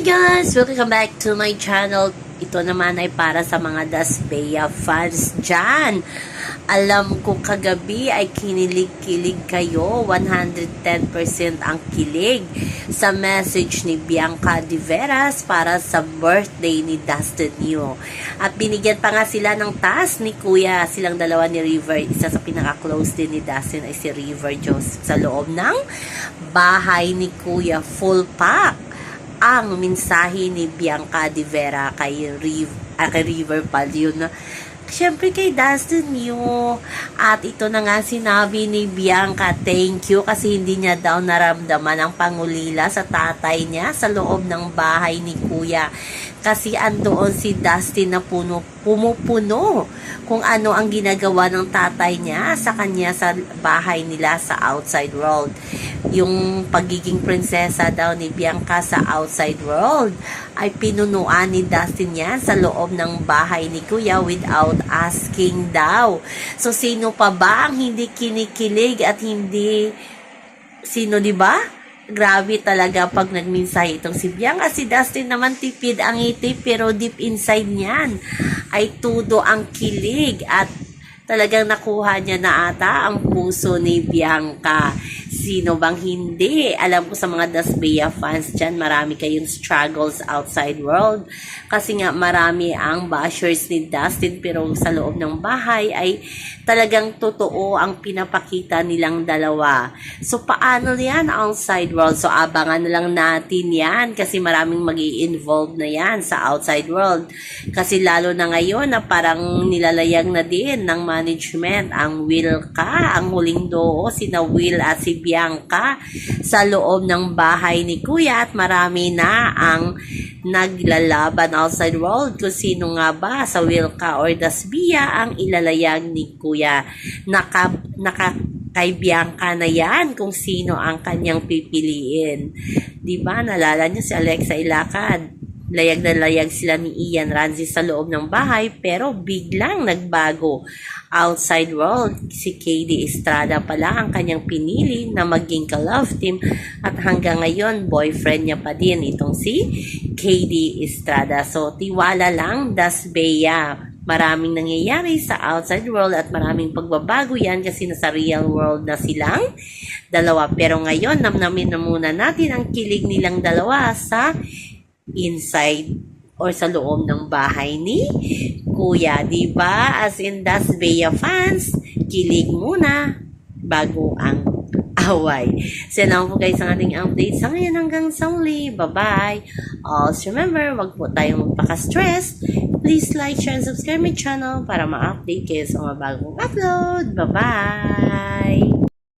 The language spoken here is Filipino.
guys! Welcome back to my channel. Ito naman ay para sa mga Dasbea fans dyan. Alam ko kagabi ay kinilig-kilig kayo. 110% ang kilig sa message ni Bianca de Veras para sa birthday ni Dustin Yu. At binigyan pa nga sila ng task ni Kuya. Silang dalawa ni River. Isa sa pinaka-close din ni Dustin ay si River Joseph sa loob ng bahay ni Kuya. Full pack ang mensahe ni Bianca de Vera kay River Palio na syempre kay Dustin Yu. At ito na nga sinabi ni Bianca, thank you kasi hindi niya daw naramdaman ang pangulila sa tatay niya sa loob ng bahay ni Kuya. Kasi andoon si Dustin na pumupuno kung ano ang ginagawa ng tatay niya sa kanya sa bahay nila sa outside world. Yung pagiging prinsesa daw ni Bianca sa outside world ay pinunuan ni Dustin yan sa loob ng bahay ni Kuya without asking daw. So sino pa ba ang hindi kinikilig at hindi sino, di ba? Grabe talaga pag nagmensahe itong si Bianca. Si Dustin naman tipid ang ngiti pero deep inside niyan ay tudo ang kilig at talagang nakuha niya na ata ang puso ni Bianca. Sino bang hindi? Alam ko sa mga Dasbea fans dyan, marami kayong struggles outside world. Kasi nga marami ang bashers ni Dustin pero sa loob ng bahay ay talagang totoo ang pinapakita nilang dalawa. So paano yan outside world? So abangan na lang natin yan kasi maraming mag-i-involve na yan sa outside world. Kasi lalo na ngayon na parang nilalayag na din ng management ang Will Ka, ang huling doo, sina Will at si Bianca sa loob ng bahay ni Kuya at marami na ang naglalaban outside world kung sino nga ba sa Will Ka or Dasbea ang ilalayag ni Kuya. Kay Bianca na yan kung sino ang kanyang pipiliin. Diba? Nalala niyo si Alexa Ilacad. Layag na layag sila ni Ian Ranzi sa loob ng bahay pero biglang nagbago. Outside world, si KD Estrada pala ang kanyang pinili na maging ka-love team at hanggang ngayon boyfriend niya pa din itong si KD Estrada. So tiwala lang Dasbea. Maraming nangyayari sa outside world at maraming pagbabago yan kasi nasa real world na silang dalawa. Pero ngayon namnamin na muna natin ang kilig nilang dalawa sa inside or sa loob ng bahay ni Kuya, diba? As in Dasbea fans, kilig muna bago ang away. So yan po guys ang ating update sa ngayon hanggang sa uli. Bye-bye! Also remember, wag po tayong magpaka-stress. Please like, share, and subscribe my channel para ma-update kayo sa mga bagong upload. Bye-bye!